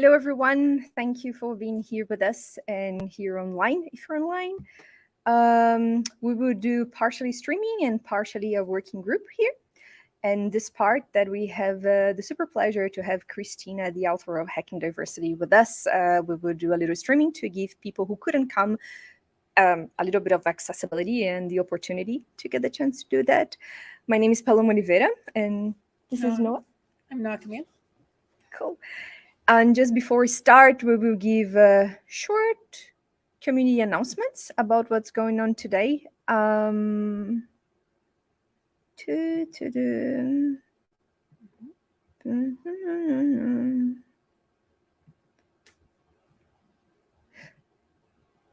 Hello, everyone. Thank you for being here with us and here online, if you're online. We will do partially streaming and partially a working group here. And this part that we have the super pleasure to have Christina, the author of Hacking Diversity, with us. We will do a little streaming to give people who couldn't come a little bit of accessibility and the opportunity to get the chance to do that. My name is Paloma Oliveira, and this is Noah. I'm Noah Camille. Cool. And just before we start, we will give short community announcements about what's going on today.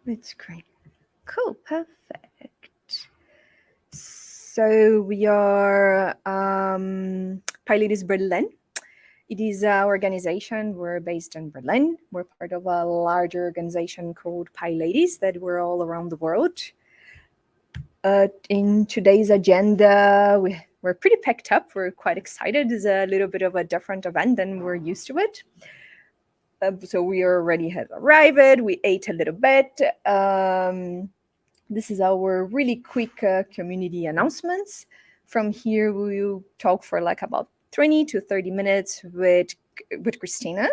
It's great. Cool, perfect. So we are Pilates Berlin. It is our organization. We're based in Berlin. We're part of a larger organization called Pilates that we're all around the world. In today's agenda, we're pretty packed up. We're quite excited. It's a little bit of a different event than we're used to it. So we already have arrived. We ate a little bit. This is our really quick community announcements. From here, we will talk for like about 20 to 30 minutes with Christina.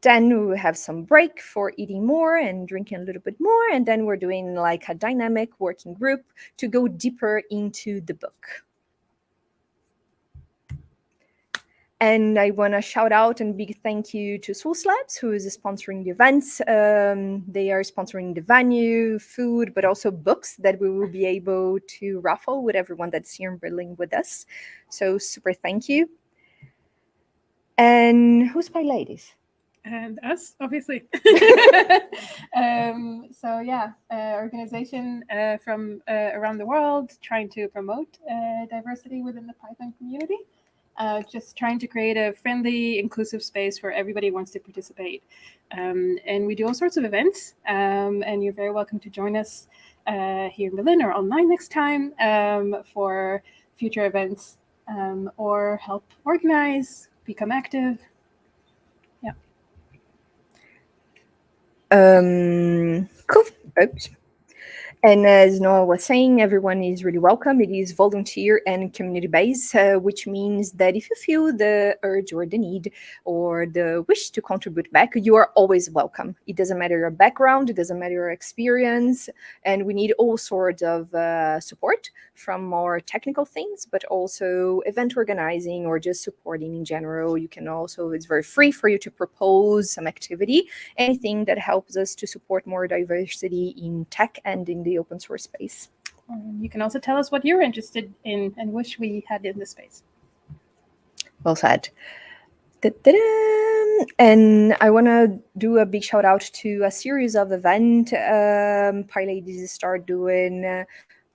Then we will have some break for eating more and drinking a little bit more. And then we're doing like a dynamic working group to go deeper into the book. And I want to shout out and big thank you to Source Labs, who is sponsoring the events. They are sponsoring the venue, food, but also books that we will be able to raffle with everyone that's here in Berlin with us. So super thank you. And who's Pilates? And us, obviously. Organization from around the world trying to promote diversity within the Python community. Just trying to create a friendly, inclusive space where everybody wants to participate. And we do all sorts of events, and you're very welcome to join us here in Berlin or online next time for future events or help organize, become active. Yeah. Cool. Oops. And as Noah was saying, everyone is really welcome. It is volunteer and community-based, which means that if you feel the urge or the need or the wish to contribute back, you are always welcome. It doesn't matter your background, it doesn't matter your experience, and we need all sorts of support from more technical things, but also event organizing or just supporting in general. You can also, it's very free for you to propose some activity, anything that helps us to support more diversity in tech and in the open source space. You can also tell us what you're interested in and wish we had in this space. Well said. And I want to do a big shout out to a series of events. Pilates start doing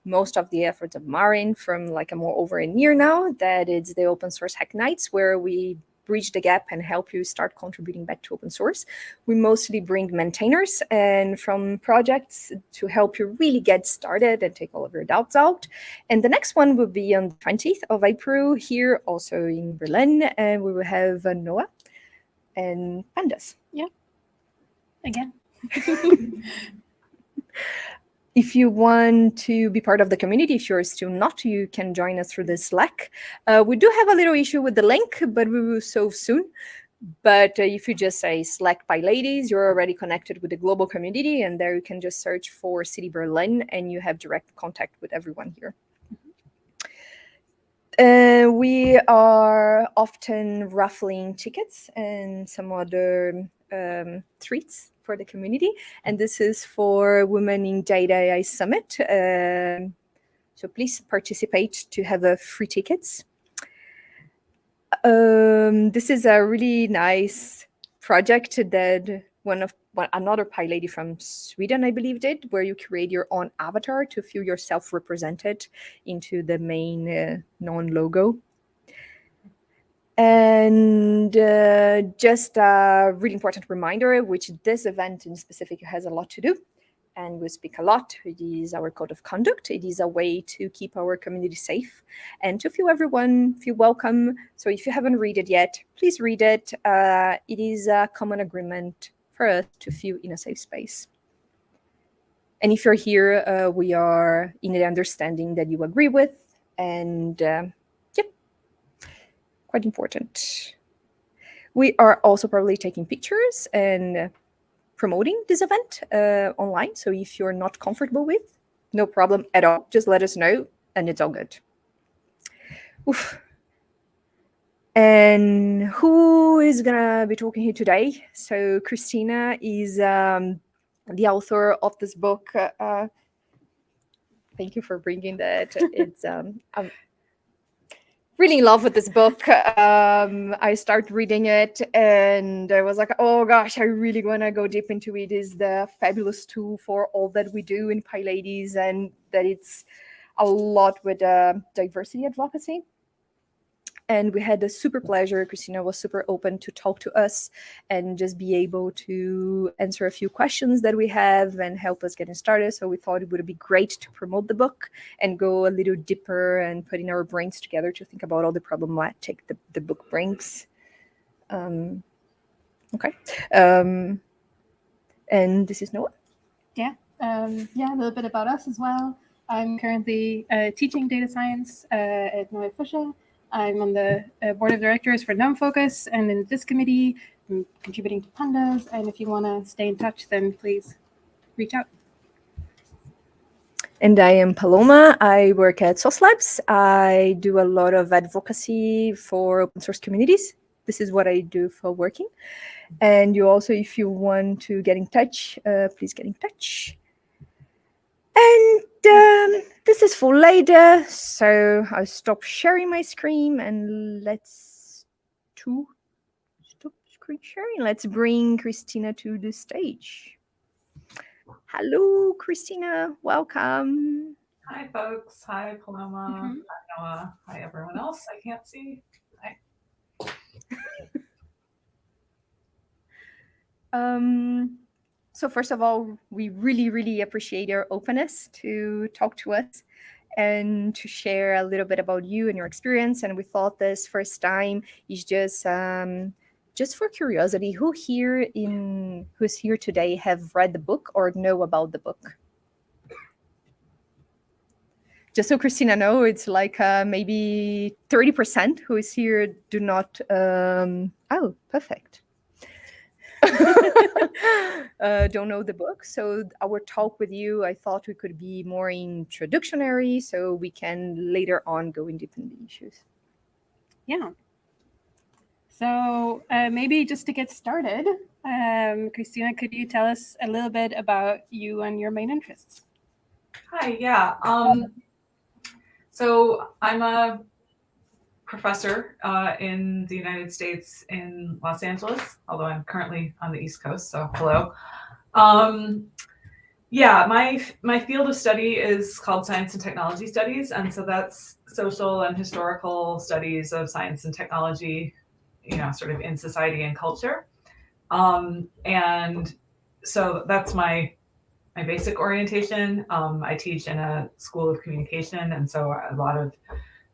most of the efforts of Marin from like a more over a year now. That it's the open source hack nights where we bridge the gap and help you start contributing back to open source. We mostly bring maintainers and from projects to help you really get started and take all of your doubts out. And the next one will be on the 20th of April here also in Berlin. And we will have Noah and Pandas. Yeah, again. If you want to be part of the community, if you're still not, you can join us through the Slack. We do have a little issue with the link, but we will solve soon. But if you just say Slack Pilates, you're already connected with the global community, and there you can just search for City Berlin, and you have direct contact with everyone here. We are often raffling tickets and some other treats for the community, and this is for Women in Data AI Summit. So please participate to have free tickets. This is a really nice project that another Pilates from Sweden, I believe, did, where you create your own avatar to feel yourself represented into the main non-logo. And just a really important reminder, which this event in specific has a lot to do. and we speak a lot. It is our code of conduct. It is a way to keep our community safe and to feel everyone feel welcome. So if you haven't read it yet, please read it. It is a common agreement for us to feel in a safe space. And if you're here, we are in the understanding that you agree with, and quite important. We are also probably taking pictures and promoting this event online. So if you're not comfortable with, no problem at all. Just let us know, and it's all good. Oof. And who is gonna be talking here today? So Christina is the author of this book. Thank you for bringing that. It's I'm really in love with this book. I started reading it and I was like, oh gosh, I really want to go deep into it. It's the fabulous tool for all that we do in PyLadies, and that it's a lot with diversity advocacy. And we had a super pleasure. Christina was super open to talk to us and just be able to answer a few questions that we have and help us getting started. So we thought it would be great to promote the book and go a little deeper and putting our brains together to think about all the problematic the book brings. Okay. And this is Noah. Yeah, a little bit about us as well. I'm currently teaching data science at Neue Fische. I'm on the board of directors for NumFocus, and in this committee, I'm contributing to Pandas. And if you want to stay in touch, then please reach out. And I am Paloma. I work at Sauce Labs. I do a lot of advocacy for open source communities. This is what I do for working. And you also, if you want to get in touch, please get in touch. And this is for later, so I'll stop sharing my screen and let's stop screen sharing. Let's bring Christina to the stage. Hello, Christina. Welcome. Hi, folks. Hi, Paloma. Hi, Noah. Hi, everyone else. I can't see. Hi. So first of all, we really, really appreciate your openness to talk to us and to share a little bit about you and your experience. And we thought this first time is just for curiosity, who's here today have read the book or know about the book? Just so Christina know, it's like maybe 30% who is here do not. Oh, perfect. Don't know the book. So our talk with you, I thought we could be more introductionary so we can later on go in deep in the issues. Yeah. So maybe just to get started, Christina, could you tell us a little bit about you and your main interests? Hi, yeah. So I'm a professor in the United States in Los Angeles, although I'm currently on the East Coast, so hello. Yeah, my field of study is called Science and Technology Studies, and so that's social and historical studies of science and technology, sort of in society and culture. And so that's my basic orientation. I teach in a school of communication, and so a lot of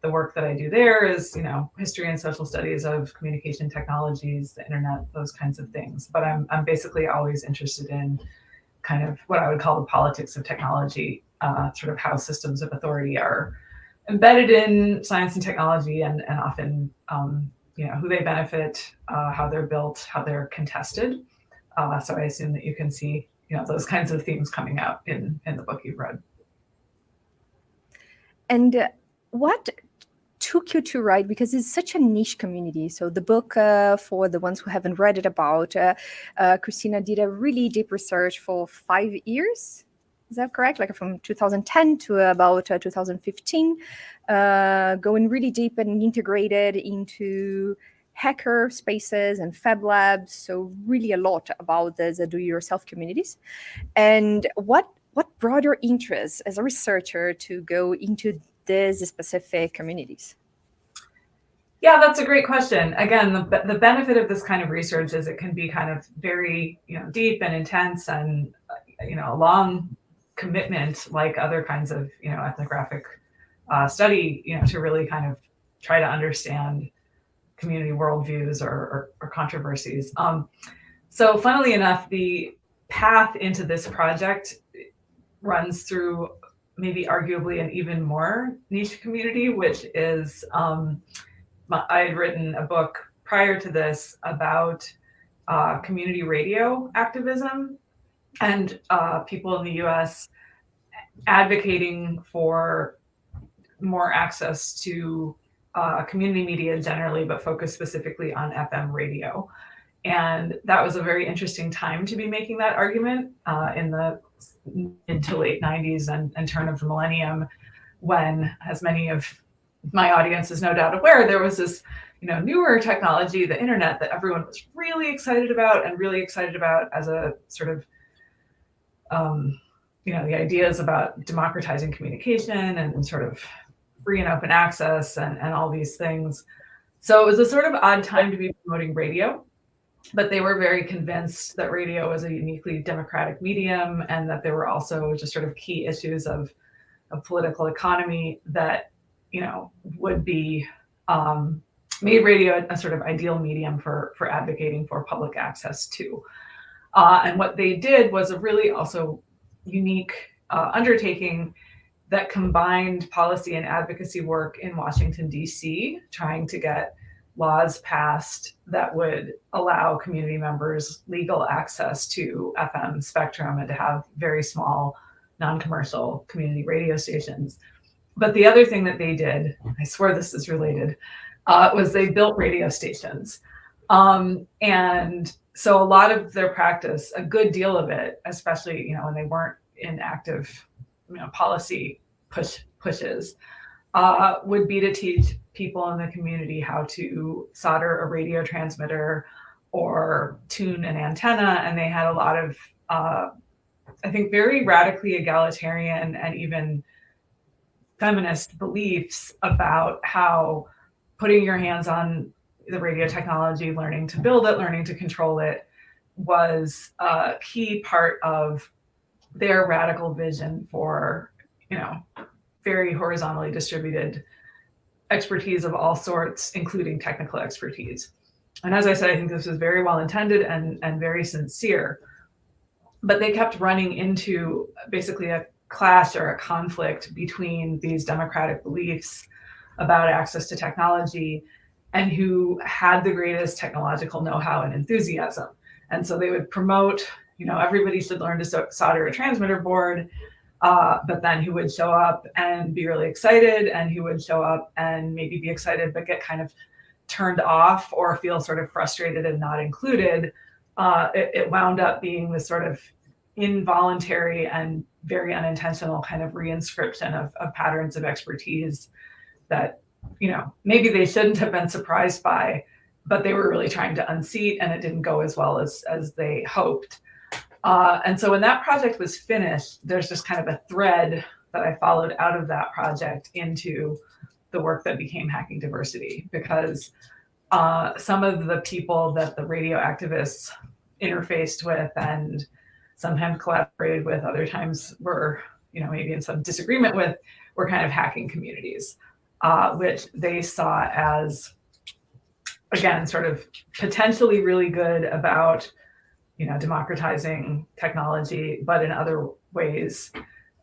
the work that I do there is, history and social studies of communication technologies, the internet, those kinds of things. But I'm basically always interested in kind of what I would call the politics of technology, sort of how systems of authority are embedded in science and technology, and often, who they benefit, how they're built, how they're contested. So I assume that you can see, those kinds of themes coming out in the book you've read. And what took you to write, because it's such a niche community. So the book, for the ones who haven't read it about, Christina did a really deep research for 5 years. Is that correct? Like from 2010 to about 2015, going really deep and integrated into hacker spaces and fab labs. So really a lot about the do-it-yourself communities. And what brought your interest as a researcher to go into these specific communities? Yeah, that's a great question. Again, the benefit of this kind of research is it can be kind of very, deep and intense, and a long commitment, like other kinds of, ethnographic study, to really kind of try to understand community worldviews or controversies. So funnily enough, the path into this project runs through maybe arguably an even more niche community, which is, I had written a book prior to this about community radio activism and people in the US advocating for more access to community media generally, but focused specifically on FM radio. And that was a very interesting time to be making that argument in the mid to late 90s and turn of the millennium, when, as many of my audience is no doubt aware, there was this newer technology, the internet, that everyone was really excited about as a sort of the ideas about democratizing communication and sort of free and open access and all these things. So it was a sort of odd time to be promoting radio, but they were very convinced that radio was a uniquely democratic medium, and that there were also just sort of key issues of political economy that would be made radio a sort of ideal medium for advocating for public access to. And what they did was a really also unique undertaking that combined policy and advocacy work in Washington, D.C., trying to get laws passed that would allow community members legal access to FM spectrum and to have very small, non-commercial community radio stations. But the other thing that they did, I swear this is related, was they built radio stations. And so a lot of their practice, a good deal of it, especially when they weren't in active policy pushes, would be to teach people in the community how to solder a radio transmitter or tune an antenna. And they had a lot of, I think, very radically egalitarian and even feminist beliefs about how putting your hands on the radio technology, learning to build it, learning to control it, was a key part of their radical vision for, very horizontally distributed expertise of all sorts, including technical expertise. And as I said, I think this was very well intended and very sincere, but they kept running into basically a clash or a conflict between these democratic beliefs about access to technology and who had the greatest technological know-how and enthusiasm. And so they would promote, everybody should learn to solder a transmitter board, but then who would show up and be really excited, and who would show up and maybe be excited but get kind of turned off or feel sort of frustrated and not included. It wound up being this sort of involuntary and very unintentional kind of reinscription of patterns of expertise that, maybe they shouldn't have been surprised by, but they were really trying to unseat, and it didn't go as well as they hoped. And so when that project was finished, there's just kind of a thread that I followed out of that project into the work that became Hacking Diversity, because some of the people that the radio activists interfaced with and sometimes collaborated with, other times were, maybe in some disagreement with, were kind of hacking communities, which they saw as, again, sort of potentially really good about democratizing technology, but in other ways,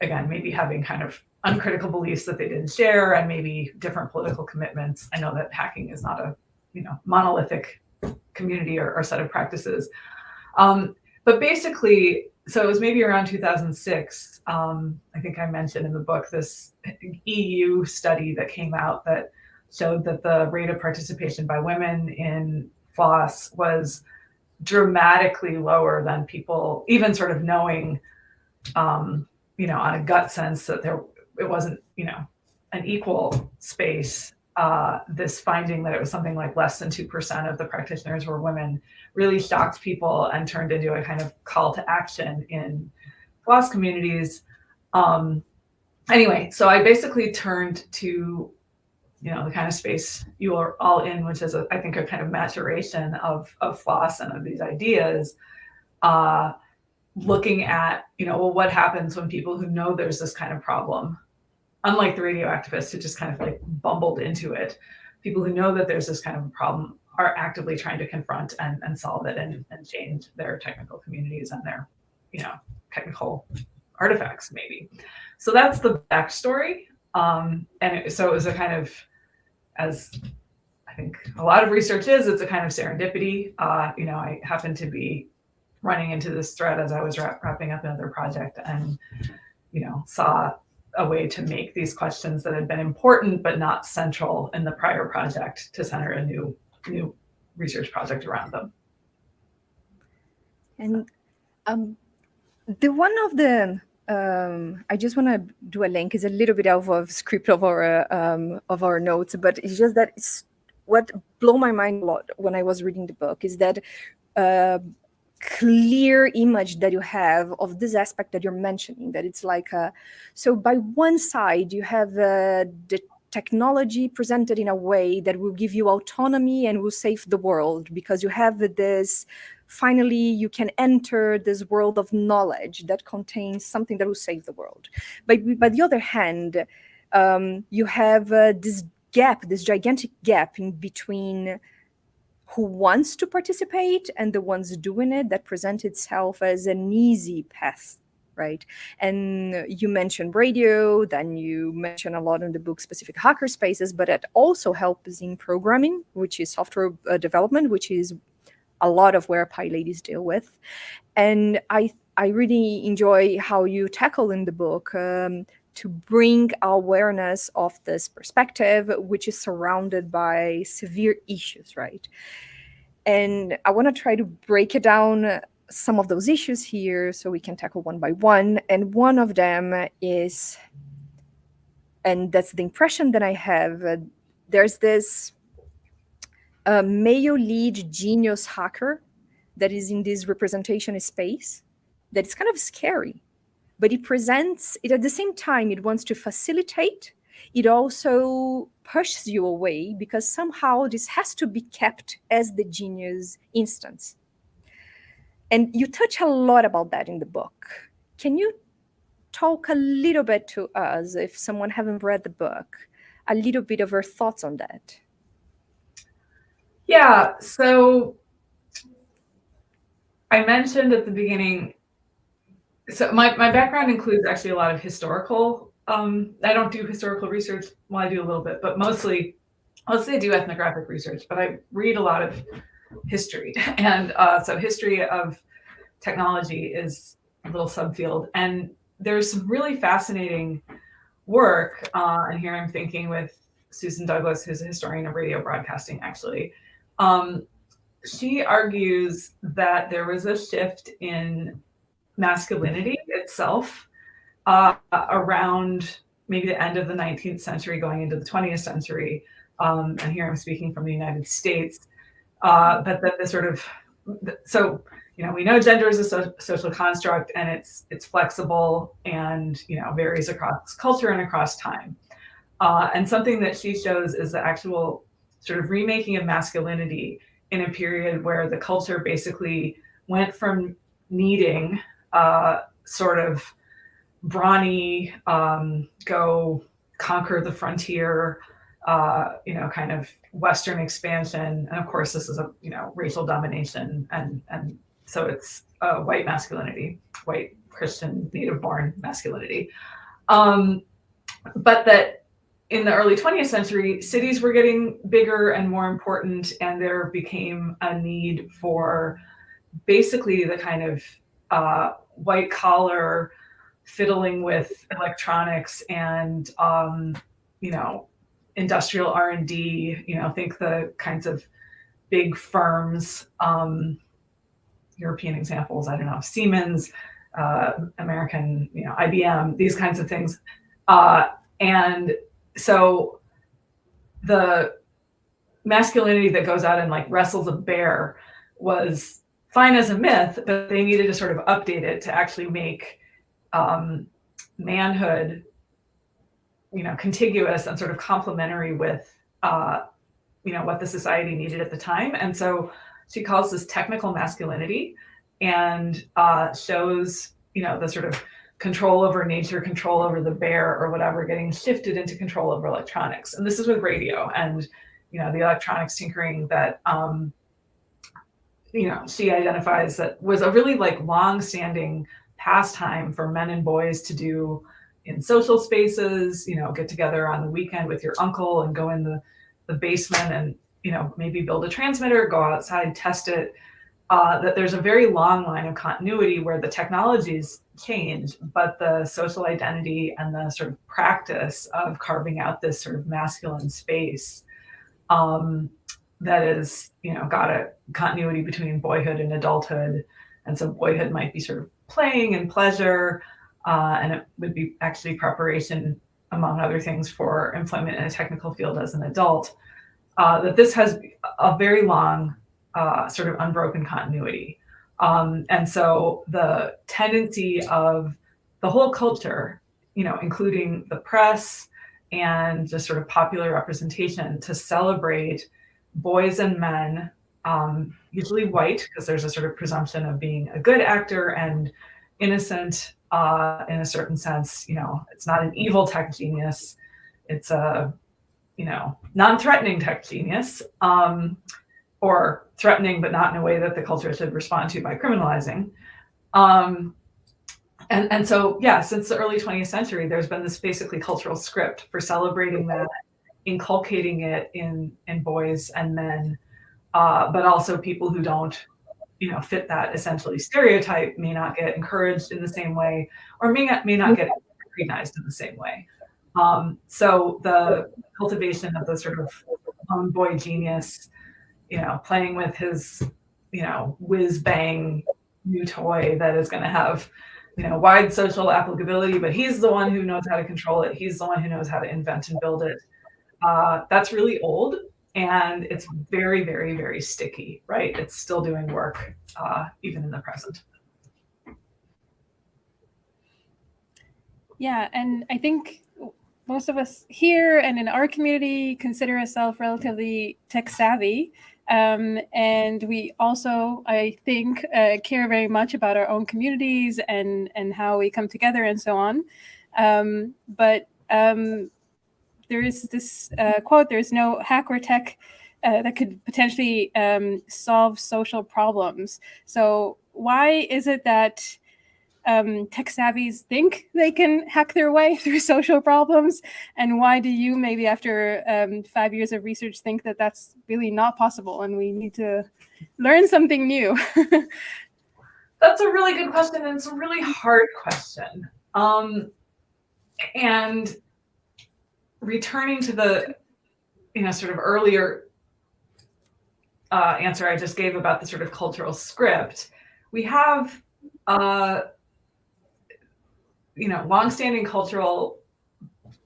again, maybe having kind of uncritical beliefs that they didn't share, and maybe different political commitments. I know that hacking is not a monolithic community or set of practices, but basically, so it was maybe around 2006. I think I mentioned in the book this EU study that came out that showed that the rate of participation by women in FOSS was dramatically lower than people even sort of knowing, on a gut sense that it wasn't, an equal space. This finding that it was something like less than 2% of the practitioners were women really shocked people and turned into a kind of call to action in FOSS communities. Anyway, so I basically turned to the kind of space you are all in, which is, I think, a kind of maturation of FOSS and of these ideas, looking at, well, what happens when people who know there's this kind of problem, unlike the radio activists who just kind of like bumbled into it, people who know that there's this kind of a problem are actively trying to confront and solve it and change their technical communities and their, technical artifacts maybe. So that's the backstory. So it was a kind of, as I think a lot of research is, it's a kind of serendipity. I happened to be running into this thread as I was wrapping up another project and, saw a way to make these questions that had been important but not central in the prior project to center a new research project around them. And the one of the I just want to do a link. It's a little bit out of script of our notes, but it's just that it's what blew my mind a lot when I was reading the book is that clear image that you have of this aspect that you're mentioning, that it's like so by one side you have the technology presented in a way that will give you autonomy and will save the world, because you have this, finally you can enter this world of knowledge that contains something that will save the world. But by the other hand, you have this gap, this gigantic gap in between who wants to participate and the ones doing it, that present itself as an easy path, right? And you mentioned radio, then you mention a lot in the book specific hacker spaces, but it also helps in programming, which is software development, which is a lot of where PyLadies deal with. And I really enjoy how you tackle in the book to bring awareness of this perspective, which is surrounded by severe issues, right? And I want to try to break it down, some of those issues here, so we can tackle one by one. And one of them is, and that's the impression that I have, there's this Mayo lead genius hacker that is in this representation space that is kind of scary, but it presents it at the same time. It wants to facilitate. It also pushes you away because somehow this has to be kept as the genius instance. And you touch a lot about that in the book. Can you talk a little bit to us, if someone haven't read the book, a little bit of your thoughts on that? Yeah, so I mentioned at the beginning, so my background includes actually a lot of historical, I don't do historical research, well, I do a little bit, but mostly I do ethnographic research, but I read a lot of history. And so history of technology is a little subfield. And there's some really fascinating work, and here I'm thinking with Susan Douglas, who's a historian of radio broadcasting, actually. She argues that there was a shift in masculinity itself around maybe the end of the 19th century going into the 20th century. And here I'm speaking from the United States. But that the sort of, so, we know gender is a social construct, and it's flexible and, varies across culture and across time. And something that she shows is the actual sort of remaking of masculinity in a period where the culture basically went from needing sort of brawny, go conquer the frontier, kind of Western expansion. And of course, this is a, racial domination. And so it's white masculinity, white Christian native-born masculinity. But that in the early 20th century, cities were getting bigger and more important, and there became a need for basically the kind of white collar fiddling with electronics and, industrial R&D, think the kinds of big firms, European examples, I don't know, Siemens, American, IBM, these kinds of things. And so the masculinity that goes out and like wrestles a bear was fine as a myth, but they needed to sort of update it to actually make manhood, contiguous and sort of complementary with, what the society needed at the time. And so she calls this technical masculinity. and shows, the sort of control over nature, control over the bear or whatever, getting shifted into control over electronics. And this is with radio and, the electronics tinkering that, she identifies that was a really like long-standing pastime for men and boys to do in social spaces, get together on the weekend with your uncle and go in the basement and, maybe build a transmitter, go outside, test it. That there's a very long line of continuity where the technologies change, but the social identity and the sort of practice of carving out this sort of masculine space that is, got a continuity between boyhood and adulthood. And so boyhood might be sort of playing and pleasure, and it would be actually preparation, among other things, for employment in a technical field as an adult. That this has a very long sort of unbroken continuity. And so the tendency of the whole culture, including the press and just sort of popular representation, to celebrate boys and men, usually white, because there's a sort of presumption of being a good actor and innocent in a certain sense. It's not an evil tech genius. It's a, non-threatening tech genius, or threatening, but not in a way that the culture should respond to by criminalizing. And so, yeah, since the early 20th century, there's been this basically cultural script for celebrating that, inculcating it in boys and men, but also people who don't, fit that essentially stereotype may not get encouraged in the same way, or may not get recognized in the same way. So the cultivation of the sort of lone boy genius, playing with his, whiz bang new toy that is going to have, wide social applicability, but he's the one who knows how to control it. He's the one who knows how to invent and build it. That's really old, and it's very, very, very sticky, right? It's still doing work, even in the present. Yeah, and I think most of us here and in our community consider ourselves relatively tech savvy. And we also, I think, care very much about our own communities and how we come together and so on. But there is this quote, there's no hack or tech that could potentially solve social problems. So why is it that tech savvies think they can hack their way through social problems? And why do you, maybe after 5 years of research, think that that's really not possible and we need to learn something new? That's a really good question, and it's a really hard question. And returning to the, sort of earlier answer I just gave about the sort of cultural script, we have longstanding cultural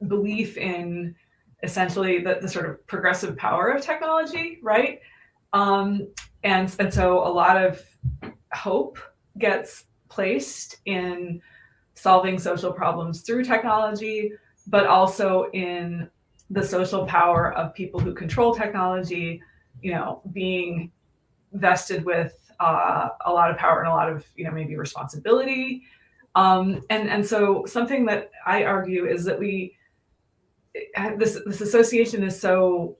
belief in essentially the sort of progressive power of technology, right? And so a lot of hope gets placed in solving social problems through technology, but also in the social power of people who control technology, being vested with a lot of power and a lot of, maybe responsibility. And so something that I argue is that this association is so,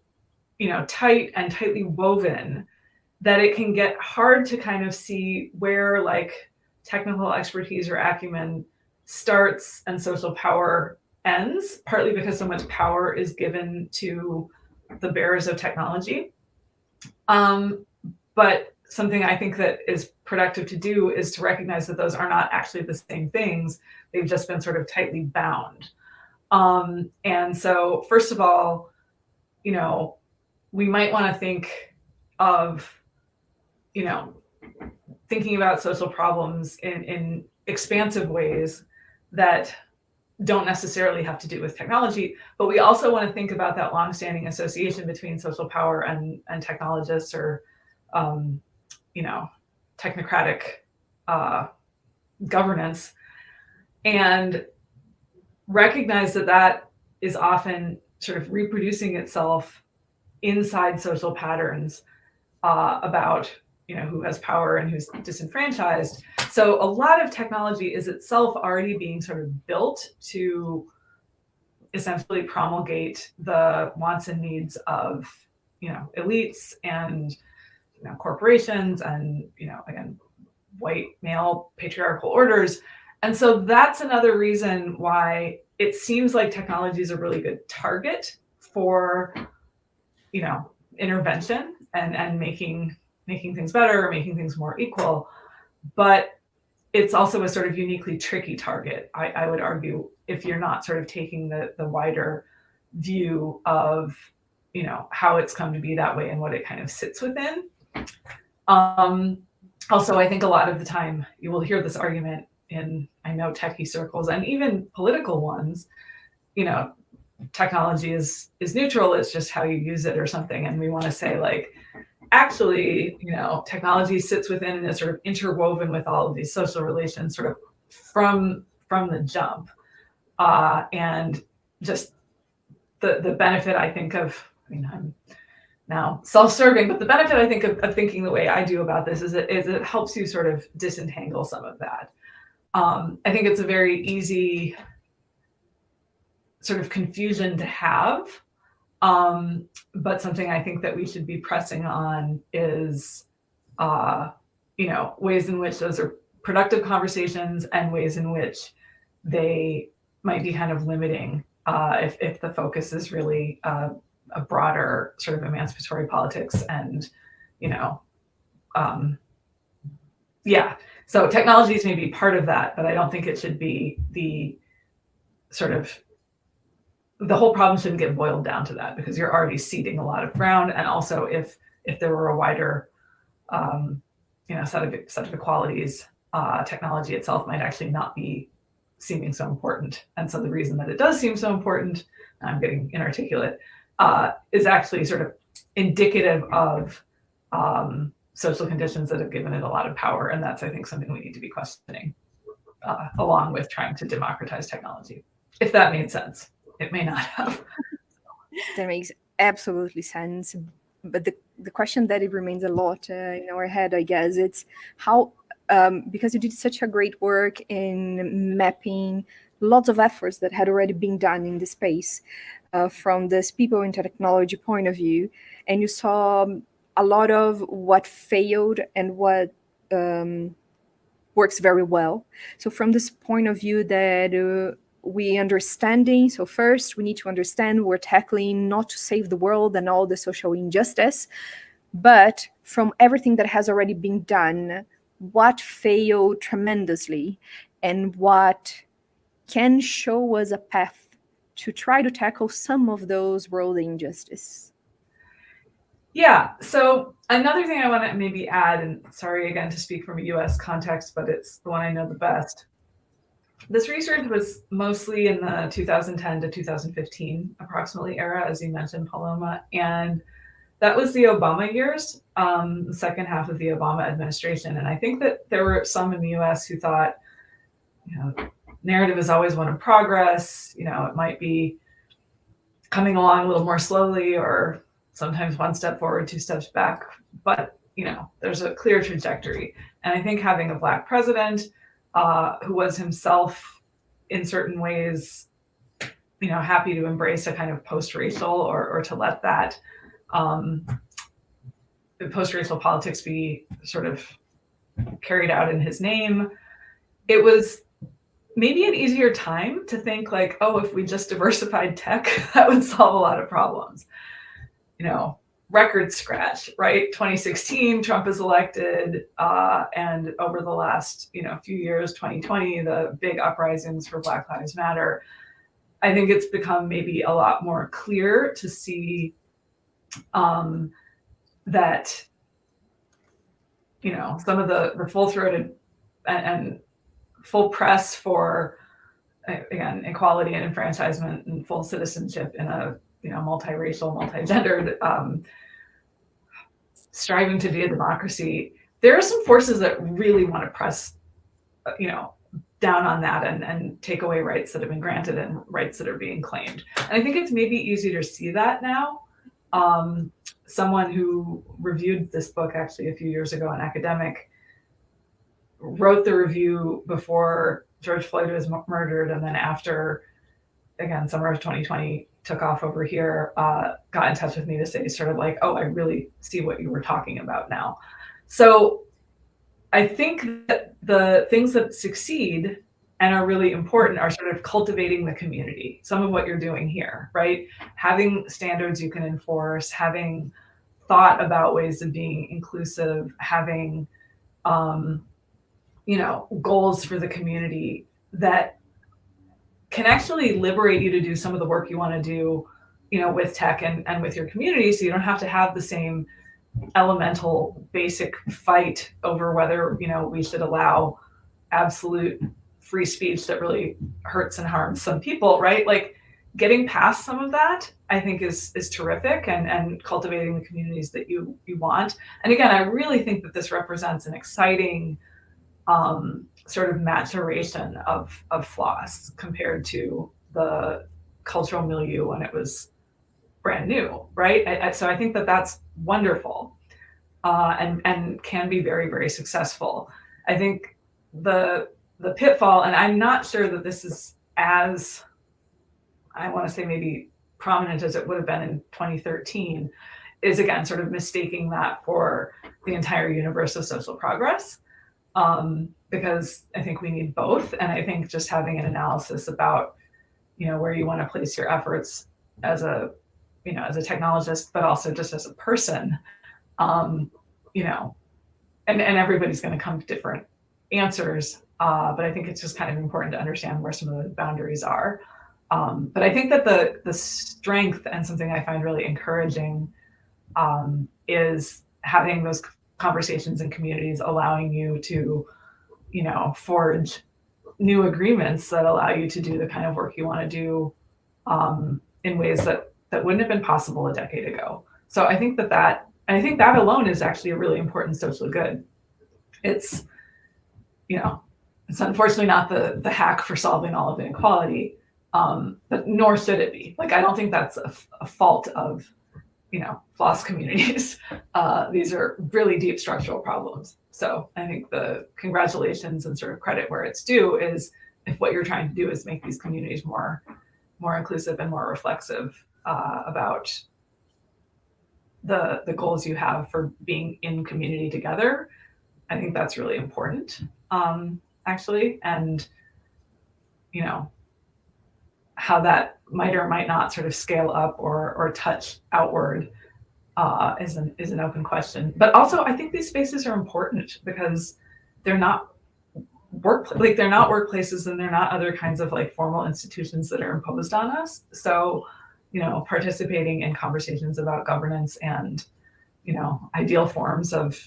tight and tightly woven that it can get hard to kind of see where like technical expertise or acumen starts and social power ends, partly because so much power is given to the bearers of technology. But something I think that is productive to do is to recognize that those are not actually the same things. They've just been sort of tightly bound. And so first of all, we might want to think of, thinking about social problems in expansive ways that don't necessarily have to do with technology, but we also want to think about that longstanding association between social power and technologists or, technocratic governance, and recognize that is often sort of reproducing itself inside social patterns about who has power and who's disenfranchised. So a lot of technology is itself already being sort of built to essentially promulgate the wants and needs of, elites and corporations and, again, white male patriarchal orders. And so that's another reason why it seems like technology is a really good target for, intervention and making things better, making things more equal. But it's also a sort of uniquely tricky target, I would argue, if you're not sort of taking the wider view of, how it's come to be that way and what it kind of sits within. Also, I think a lot of the time you will hear this argument in, I know, techie circles and even political ones, technology is neutral, it's just how you use it or something. And we want to say, like, actually, technology sits within and is sort of interwoven with all of these social relations sort of from the jump. And just the benefit, I think, of, I'm now self-serving, but the benefit, I think, of thinking the way I do about this is it helps you sort of disentangle some of that. I think it's a very easy sort of confusion to have. But something I think that we should be pressing on is, ways in which those are productive conversations and ways in which they might be kind of limiting if the focus is really a broader sort of emancipatory politics and, So technologies may be part of that, but I don't think it should be the whole problem shouldn't get boiled down to that, because you're already ceding a lot of ground. And also, if there were a wider, set of equalities, technology itself might actually not be seeming so important. And so the reason that it does seem so important, I'm getting inarticulate, is actually sort of indicative of social conditions that have given it a lot of power. And that's, I think, something we need to be questioning, along with trying to democratize technology, if that made sense. It may not have. That makes absolutely sense. But the question that it remains a lot in our head, I guess, it's how, because you did such a great work in mapping lots of efforts that had already been done in the space from this people into technology point of view, and you saw a lot of what failed and what works very well. So from this point of view that we understanding, so first we need to understand we're tackling not to save the world and all the social injustice, but from everything that has already been done, what failed tremendously and what can show us a path to try to tackle some of those world injustices. Yeah, so another thing I want to maybe add, and sorry again to speak from a US context, but it's the one I know the best. This research was mostly in the 2010 to 2015 approximately era, as you mentioned, Paloma, and that was the Obama years, the second half of the Obama administration. And I think that there were some in the US who thought, narrative is always one of progress, it might be coming along a little more slowly, or sometimes one step forward, two steps back, but there's a clear trajectory. And I think having a Black president who was himself in certain ways, happy to embrace a kind of post-racial or to let that post-racial politics be sort of carried out in his name, it was maybe an easier time to think like, oh, if we just diversified tech, that would solve a lot of problems. Record scratch, right? 2016, Trump is elected, and over the last, few years, 2020, the big uprisings for Black Lives Matter, I think it's become maybe a lot more clear to see that, some of the full-throated and full press for, again, equality and enfranchisement and full citizenship in a multiracial, multigendered, striving to be a democracy. There are some forces that really want to press, down on that and take away rights that have been granted and rights that are being claimed. And I think it's maybe easier to see that now. Someone who reviewed this book actually a few years ago, an academic, wrote the review before George Floyd was murdered, and then after, again, summer of 2020 took off over here, got in touch with me to say sort of like, oh, I really see what you were talking about now. So I think that the things that succeed and are really important are sort of cultivating the community. Some of what you're doing here, right? Having standards you can enforce, having thought about ways of being inclusive, having, goals for the community that can actually liberate you to do some of the work you want to do, with tech and with your community. So you don't have to have the same elemental basic fight over whether, we should allow absolute free speech that really hurts and harms some people, right? Like getting past some of that, I think is terrific, and cultivating the communities that you want. And again, I really think that this represents an exciting sort of maturation of floss compared to the cultural milieu when it was brand new, right? So I think that that's wonderful, and can be very, very successful. I think the pitfall, and I'm not sure that this is as, I want to say, maybe prominent as it would have been in 2013, is again sort of mistaking that for the entire universe of social progress, because I think we need both. And I think just having an analysis about, where you want to place your efforts as a technologist, but also just as a person, and everybody's going to come to different answers. But I think it's just kind of important to understand where some of the boundaries are. But I think that the strength, and something I find really encouraging, is having those conversations in communities, allowing you to, forge new agreements that allow you to do the kind of work you want to do, in ways that wouldn't have been possible a decade ago. So I think that alone is actually a really important social good. It's, it's unfortunately not the hack for solving all of inequality, but nor should it be. Like, I don't think that's a fault of, floss communities. These are really deep structural problems. So I think the congratulations and sort of credit where it's due is if what you're trying to do is make these communities more inclusive and more reflexive, about the goals you have for being in community together. I think that's really important, actually. And, how that might or might not sort of scale up or touch outward, is an open question. But also, I think these spaces are important because they're not they're not workplaces, and they're not other kinds of like formal institutions that are imposed on us. So, participating in conversations about governance and, ideal forms of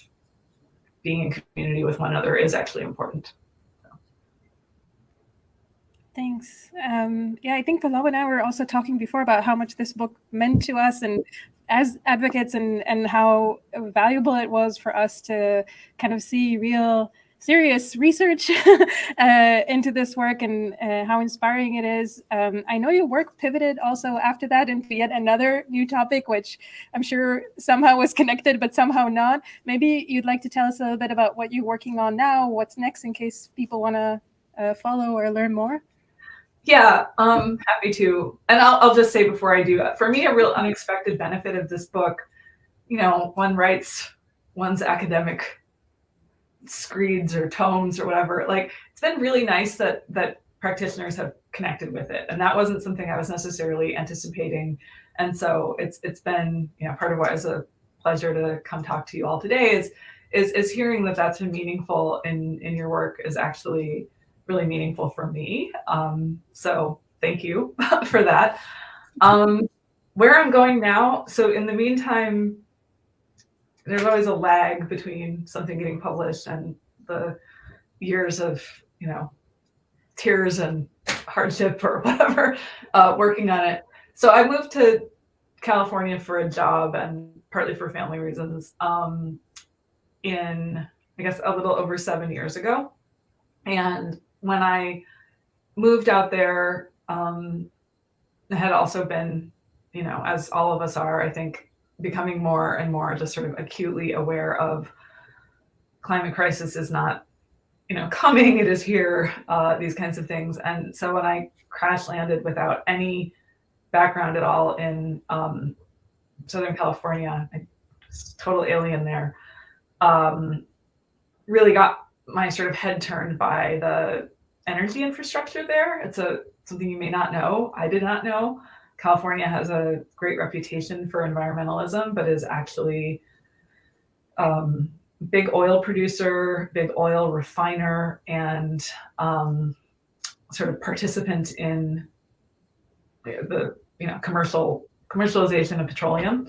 being in community with one another is actually important. Thanks. I think Palau and I were also talking before about how much this book meant to us and as advocates, and how valuable it was for us to kind of see real serious research into this work, and how inspiring it is. I know your work pivoted also after that into yet another new topic, which I'm sure somehow was connected, but somehow not. Maybe you'd like to tell us a little bit about what you're working on now, what's next, in case people want to follow or learn more. Yeah, happy to. And I'll just say before I do, for me, a real unexpected benefit of this book, one writes one's academic screeds or tomes or whatever. Like, it's been really nice that practitioners have connected with it. And that wasn't something I was necessarily anticipating. And so it's been, part of what is a pleasure to come talk to you all today is hearing that that's been meaningful in your work is actually really meaningful for me. So thank you for that. Where I'm going now. So in the meantime, there's always a lag between something getting published and the years of, tears and hardship or whatever, working on it. So I moved to California for a job and partly for family reasons, in, I guess, a little over 7 years ago. And when I moved out there, I had also been, as all of us are, I think, becoming more and more just sort of acutely aware of climate crisis is not, coming, it is here, these kinds of things. And so when I crash landed without any background at all in Southern California, I was total alien there, really got my sort of head turned by the energy infrastructure there. It's something you may not know. I did not know. California has a great reputation for environmentalism, but is actually big oil producer, big oil refiner, and sort of participant in the commercialization of petroleum.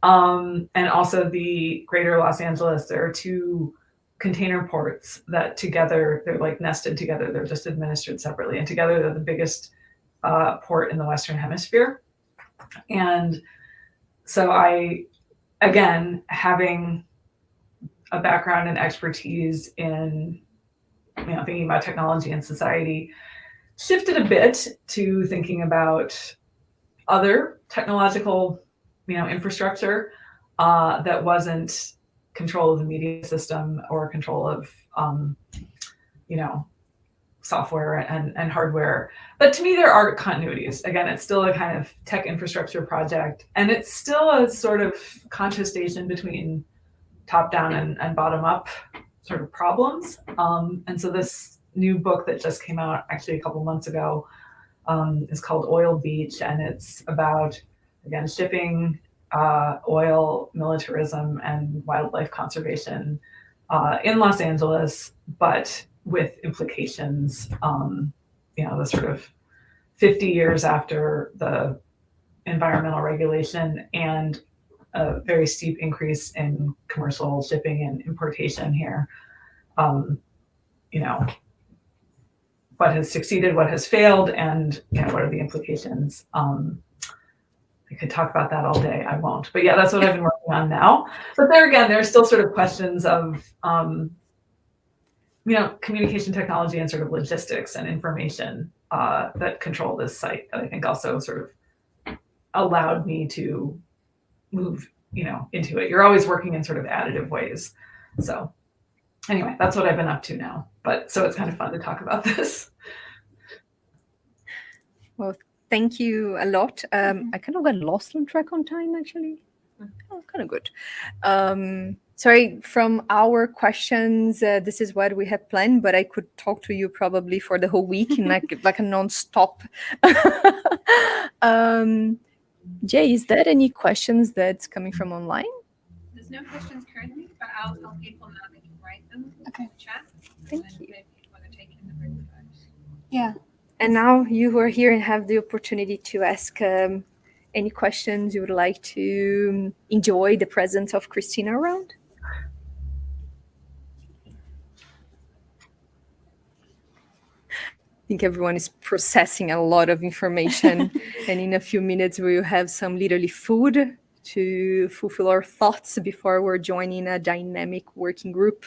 And also the greater Los Angeles, there are two container ports that together, they're like nested together, they're just administered separately, and together they're the biggest port in the Western Hemisphere. And so I, again, having a background and expertise in, thinking about technology and society, shifted a bit to thinking about other technological, infrastructure that wasn't control of the media system or control of, software and hardware. But to me, there are continuities. Again, it's still a kind of tech infrastructure project, and it's still a sort of contestation between top-down and bottom-up sort of problems. And so this new book that just came out actually a couple months ago is called Oil Beach, and it's about, again, shipping, oil, militarism, and wildlife conservation in Los Angeles, but with implications, the sort of 50 years after the environmental regulation and a very steep increase in commercial shipping and importation here. What has succeeded, what has failed, and what are the implications? I could talk about that all day. I won't. But yeah, that's what I've been working on now. But there again, there's still sort of questions of, communication technology and sort of logistics and information that control this site that I think also sort of allowed me to move, into it. You're always working in sort of additive ways. So anyway, that's what I've been up to now. But so it's kind of fun to talk about this. Well, thank you a lot. I kind of got lost on track on time, actually. Oh, kind of good. Sorry, from our questions, this is what we have planned, but I could talk to you probably for the whole week in like a non-stop. Jay, is there any questions that's coming from online? There's no questions currently, but I'll tell people now they can write them in the chat. Thank you. Maybe people want to take in the room first. Yeah. And now you who are here and have the opportunity to ask any questions you would like to enjoy the presence of Christina around. I think everyone is processing a lot of information, and in a few minutes we will have some literally food to fulfill our thoughts before we're joining a dynamic working group,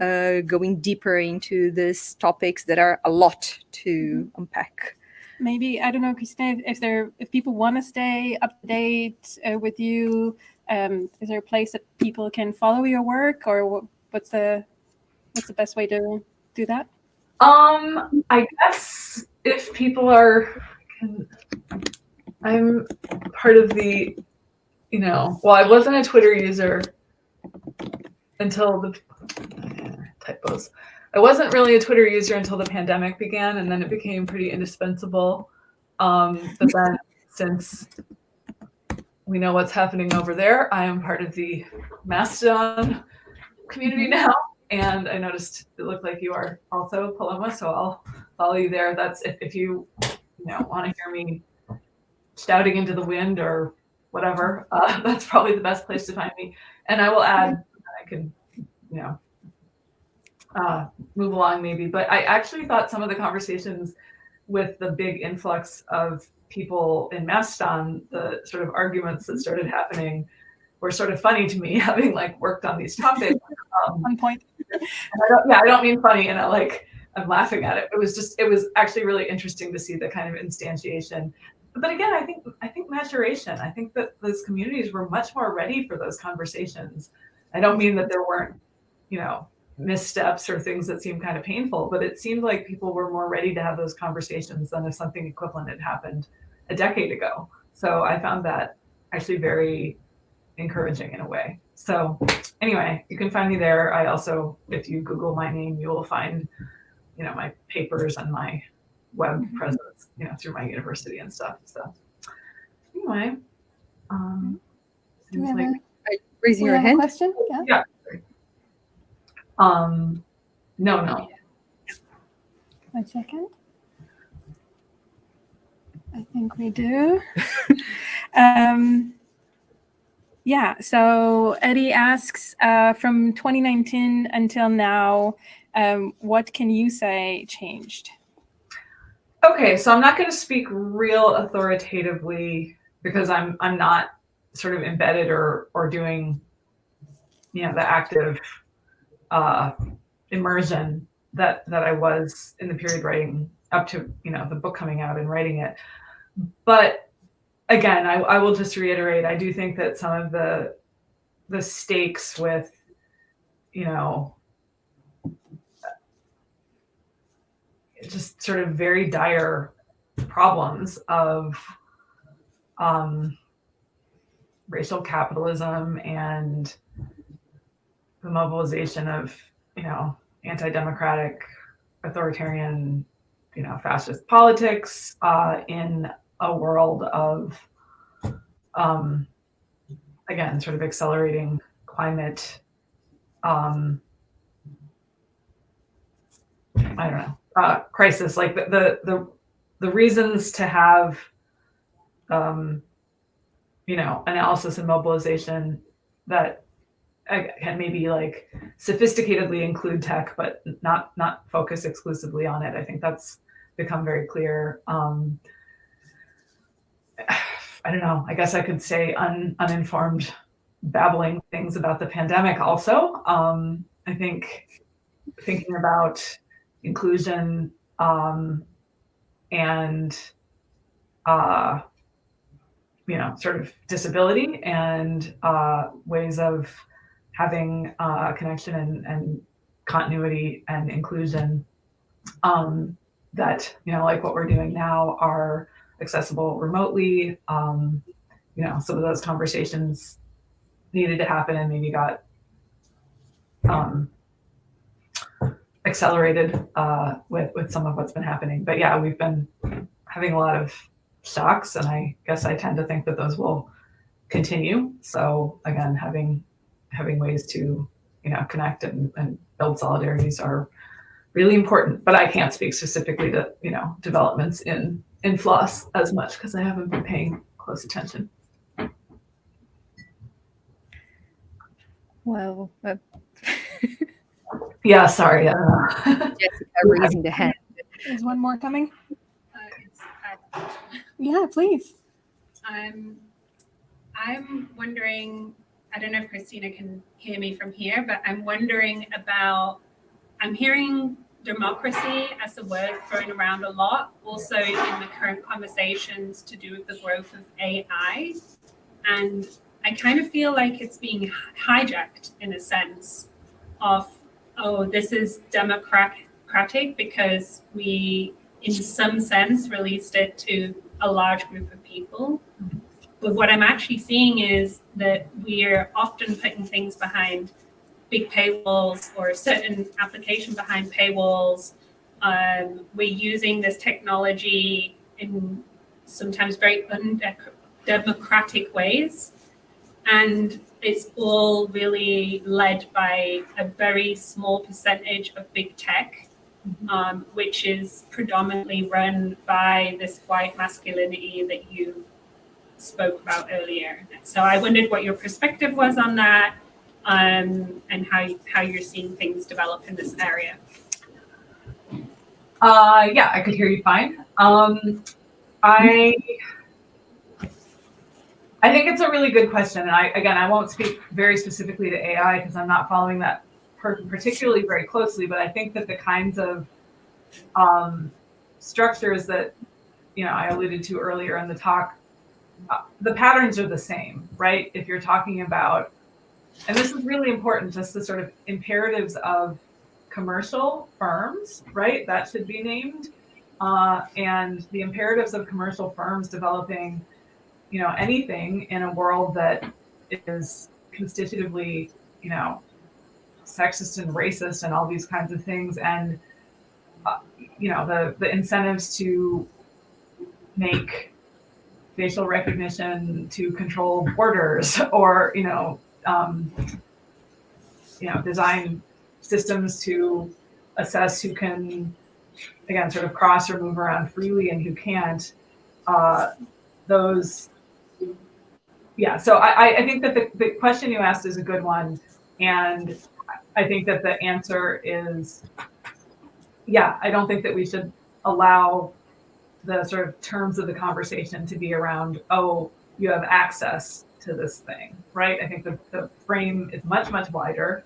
going deeper into these topics that are a lot to unpack. Maybe, I don't know, Christina, if people want to stay up to date with you, is there a place that people can follow your work, or what's the best way to do that? I guess if people are, I'm part of the, well, I wasn't a Twitter user until the typos. I wasn't really a Twitter user until the pandemic began, and then it became pretty indispensable. But then since we know what's happening over there, I am part of the Mastodon community now. And I noticed it looked like you are also, Paloma, so I'll follow you there. That's if you want to hear me shouting into the wind or whatever, that's probably the best place to find me. And I will add, I can, move along maybe. But I actually thought some of the conversations with the big influx of people in Mastodon, the sort of arguments that started happening were sort of funny to me, having worked on these topics. On point. I don't mean funny, and I'm laughing at it. It was actually really interesting to see the kind of instantiation but again, I think maturation. I think that those communities were much more ready for those conversations. I don't mean that there weren't, missteps or things that seemed kind of painful, but it seemed like people were more ready to have those conversations than if something equivalent had happened a decade ago. So I found that actually very encouraging in a way. So anyway, you can find me there. I also, if you Google my name, you will find, my papers and my web presence, through my university and stuff. So anyway, Do we seems have like Raising we your have a hand. question? Yeah. yeah. No. 1 second. I think we do. Yeah, so Eddie asks, from 2019 until now, what can you say changed? Okay, so I'm not going to speak real authoritatively because I'm not sort of embedded or doing, the active immersion that I was in the period writing up to, the book coming out and writing it. But again, I will just reiterate, I do think that some of the stakes with, just sort of very dire problems of racial capitalism and the mobilization of, anti-democratic, authoritarian, fascist politics in a world of, again, sort of accelerating climate, I don't know, crisis. Like the reasons to have, analysis and mobilization that can maybe like sophisticately include tech, but not focus exclusively on it. I think that's become very clear. I don't know. I guess I could say uninformed babbling things about the pandemic also. I think thinking about inclusion and sort of disability and ways of having connection and continuity and inclusion that, like what we're doing now, are accessible remotely. Some of those conversations needed to happen and maybe got accelerated with some of what's been happening. But yeah, we've been having a lot of shocks, and I guess I tend to think that those will continue. So again, having ways to connect and build solidarities are really important. But I can't speak specifically to developments in FLOSS as much because I haven't been paying close attention. Well, Yeah, sorry. Jessica raising the hand. Is one more coming? It's Yeah, please. I'm wondering, I don't know if Christina can hear me from here, but I'm wondering about, I'm hearing democracy as a word thrown around a lot, also in the current conversations to do with the growth of AI. And I kind of feel like it's being hijacked in a sense of, oh, this is democratic because we, in some sense, released it to a large group of people. But what I'm actually seeing is that we're often putting things behind big paywalls or a certain application behind paywalls. We're using this technology in sometimes very undemocratic ways. And it's all really led by a very small percentage of big tech, which is predominantly run by this white masculinity that you spoke about earlier. So I wondered what your perspective was on that, and how you're seeing things develop in this area. Yeah, I could hear you fine. I think it's a really good question. And I won't speak very specifically to AI because I'm not following that particularly very closely, but I think that the kinds of structures that I alluded to earlier in the talk, the patterns are the same, right? If you're talking about, and this is really important, just the sort of imperatives of commercial firms, right? That should be named. And the imperatives of commercial firms developing, anything in a world that is constitutively, sexist and racist and all these kinds of things. And, the incentives to make facial recognition to control borders, or design systems to assess who can, again, sort of cross or move around freely and who can't. Those, yeah. So I think that the question you asked is a good one, and I think that the answer is, yeah. I don't think that we should allow the sort of terms of the conversation to be around, oh, you have access to this thing, right? I think the frame is much, much wider,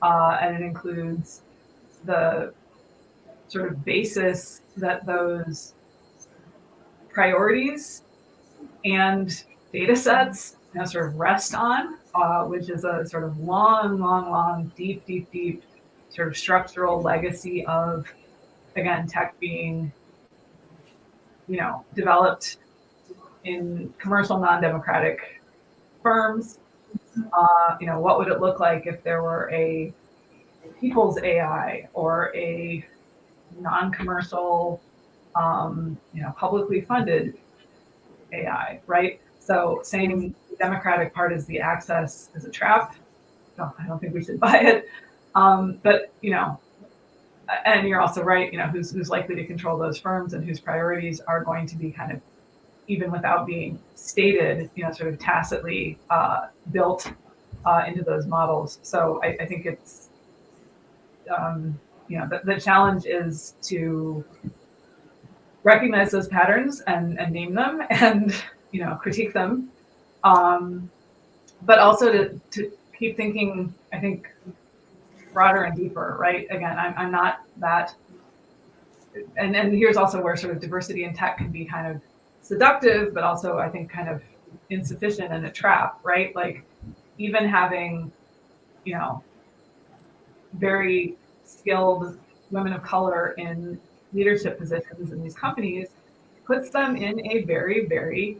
and it includes the sort of basis that those priorities and data sets sort of rest on, which is a sort of long, deep sort of structural legacy of, again, tech being developed in commercial non-democratic firms. What would it look like if there were a people's AI or a non-commercial, publicly funded AI, right? So saying the democratic part is the access is a trap. No, I don't think we should buy it. But and you're also right, who's likely to control those firms and whose priorities are going to be kind of, even without being stated, sort of tacitly built into those models. So I think it's, the challenge is to recognize those patterns and name them and, critique them. But also to keep thinking, I think, broader and deeper, right? Again, I'm not that, and here's also where sort of diversity in tech can be kind of seductive, but also I think kind of insufficient and a trap, right? Like even having, very skilled women of color in leadership positions in these companies puts them in a very, very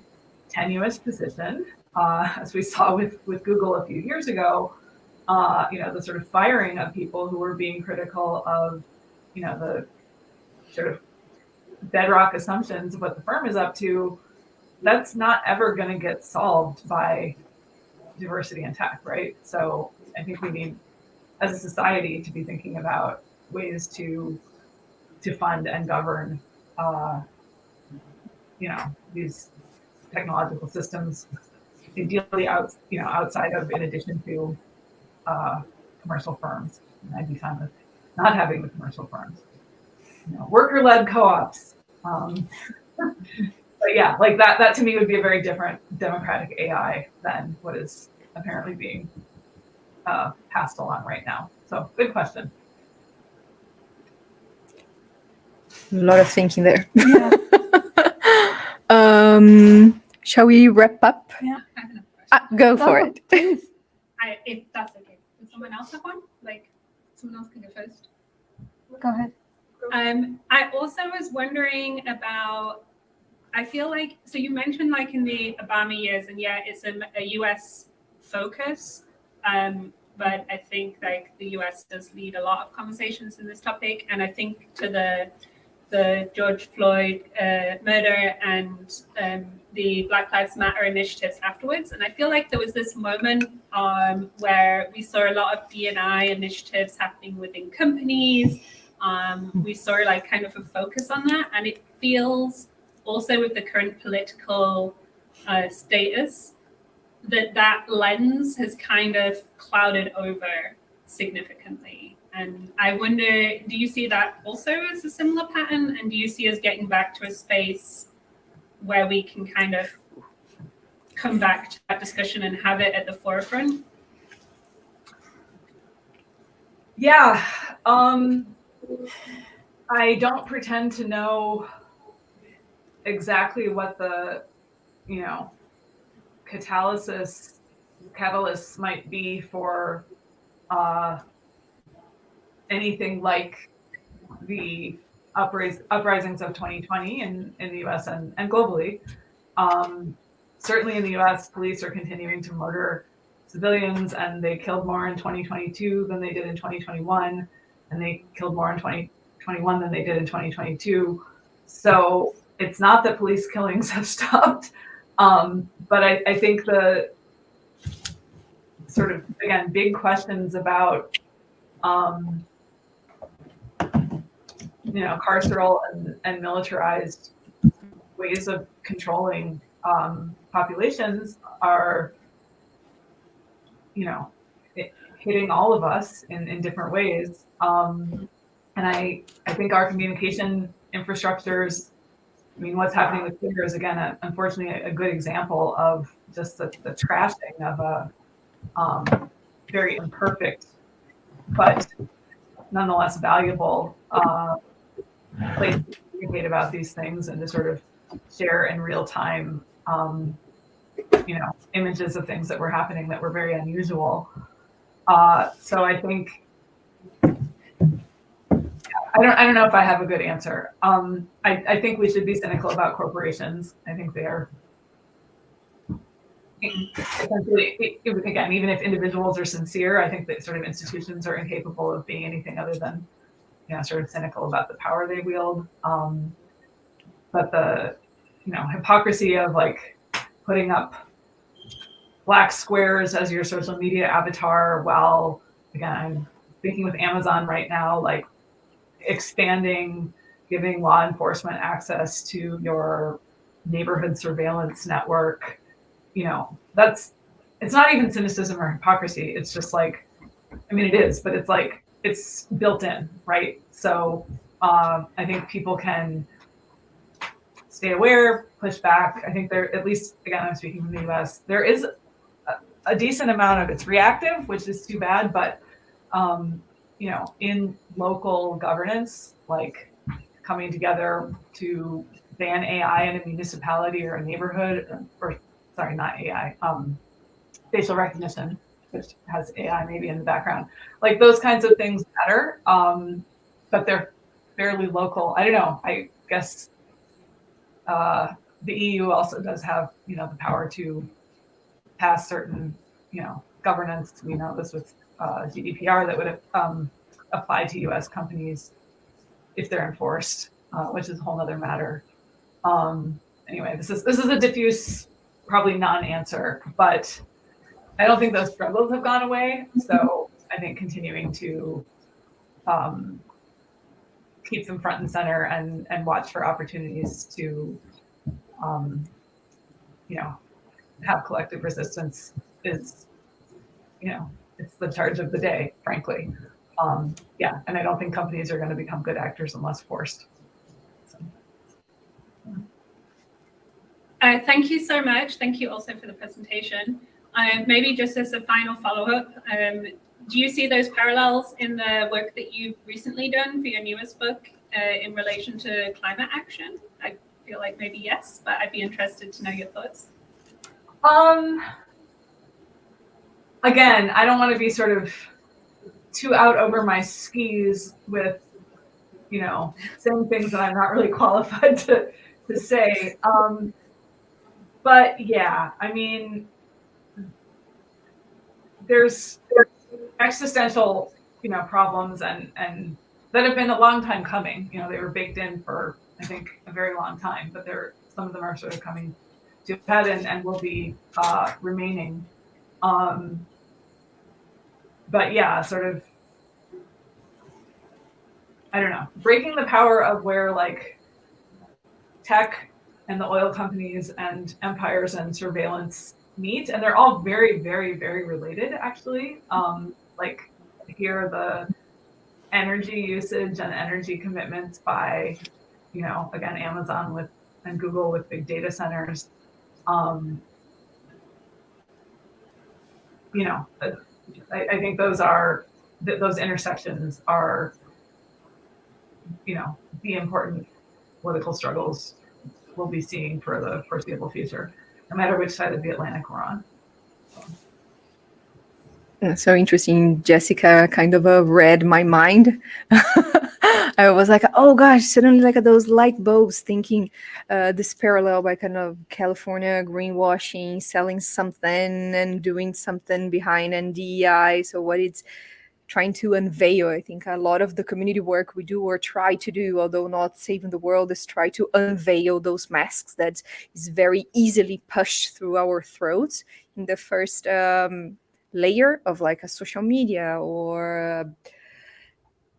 tenuous position, as we saw with Google a few years ago. The sort of firing of people who were being critical of, the sort of bedrock assumptions of what the firm is up to. That's not ever going to get solved by diversity in tech, right? So I think we need, as a society, to be thinking about ways to fund and govern, these technological systems, ideally outside of, in addition to commercial firms. And I'd be fine with not having the commercial firms. Worker-led co-ops. But yeah, like that to me would be a very different democratic AI than what is apparently being passed along right now. So good question. A lot of thinking there. Yeah. Shall we wrap up? Yeah. I have another question. Go for it. Please. If that's okay. Does someone else have one? Like, someone else can go first. Go ahead. I also was wondering about, I feel like, so you mentioned like in the Obama years, and yeah, it's a US focus, but I think like the US does lead a lot of conversations in this topic, and I think to the George Floyd murder and the Black Lives Matter initiatives afterwards. And I feel like there was this moment where we saw a lot of D&I initiatives happening within companies. We saw like kind of a focus on that. And it feels also with the current political status that lens has kind of clouded over significantly. And I wonder, do you see that also as a similar pattern? And do you see us getting back to a space where we can kind of come back to that discussion and have it at the forefront? Yeah. I don't pretend to know exactly what the, you know, catalysts might be for anything like the uprisings of 2020 in the US and globally. Certainly in the US, police are continuing to murder civilians, and they killed more in 2022 than they did in 2021, and they killed more in 2021 than they did in 2022. So it's not that police killings have stopped, but I think the sort of, again, big questions about you know, carceral and militarized ways of controlling populations are, you know, hitting all of us in different ways. And I think our communication infrastructures, I mean, what's happening with Twitter is, again, unfortunately, a good example of just the trashing of a very imperfect, but nonetheless valuable place to communicate about these things and to sort of share in real time, you know, images of things that were happening that were very unusual. So I think, I don't know if I have a good answer. I think we should be cynical about corporations. I think they are essentially, again, even if individuals are sincere, I think that sort of institutions are incapable of being anything other than, you know, sort of cynical about the power they wield. But the, you know, hypocrisy of like putting up black squares as your social media avatar, while, again, I'm thinking with Amazon right now, like expanding, giving law enforcement access to your neighborhood surveillance network. You know, it's not even cynicism or hypocrisy. It's just like, I mean, it is, but it's like, it's built in, right? So I think people can stay aware, push back. I think there, at least, again, I'm speaking from the US, there is a decent amount of it's reactive, which is too bad, but you know, in local governance, like coming together to ban AI in a municipality or a neighborhood, or sorry, not AI, facial recognition, which has AI maybe in the background. Like those kinds of things matter, but they're fairly local. I don't know. I guess the EU also does have, you know, the power to pass certain, you know, governance. We know this with GDPR that would apply to US companies if they're enforced, which is a whole other matter. Anyway, this is a diffuse, probably non-answer, but I don't think those struggles have gone away. So I think continuing to keep them front and center and watch for opportunities to, you know, have collective resistance is, you know, it's the charge of the day, frankly. Yeah, and I don't think companies are going to become good actors unless forced. So, yeah. Thank you so much. Thank you also for the presentation. Maybe just as a final follow-up, do you see those parallels in the work that you've recently done for your newest book in relation to climate action? I feel like maybe yes, but I'd be interested to know your thoughts. Again, I don't want to be sort of too out over my skis with, you know, saying things that I'm not really qualified to say. But yeah, I mean, there's existential, you know, problems and that have been a long time coming. You know, they were baked in for, I think, a very long time, but some of them are sort of coming to a head and will be remaining. But yeah, sort of, I don't know, breaking the power of where like tech and the oil companies and empires and surveillance meet, and they're all very, very, very related, actually. Like here, the energy usage and energy commitments by, you know, again, Amazon and Google with big data centers. You know, I think those intersections are, you know, the important political struggles we'll be seeing for the foreseeable future, no matter which side of the Atlantic we're on. So interesting. Jessica kind of read my mind. I was like, oh gosh, suddenly like those light bulbs thinking this parallel by kind of California greenwashing, selling something and doing something behind NDEI. So what it's trying to unveil, I think a lot of the community work we do or try to do, although not saving the world, is try to unveil those masks that is very easily pushed through our throats in the first layer of like a social media or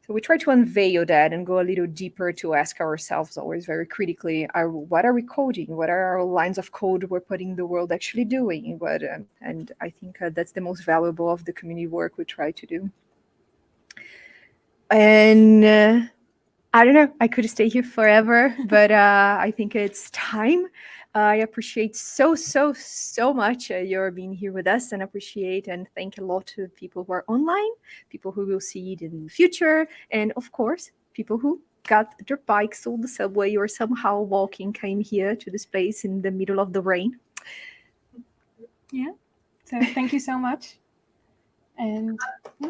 so we try to unveil that and go a little deeper to ask ourselves always very critically, what are we coding? What are our lines of code we're putting the world actually doing? And I think that's the most valuable of the community work we try to do. And I don't know, I could stay here forever, but I think it's time. I appreciate so much your being here with us, and appreciate and thank a lot to people who are online, people who will see it in the future, and of course, people who got their bikes on the subway or somehow walking came here to this place in the middle of the rain. Yeah, so thank you so much. And yeah.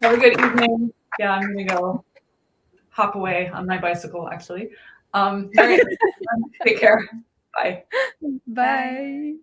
Have a good evening. Yeah, I'm gonna go hop away on my bicycle, actually. All right. Take care. Bye. Bye.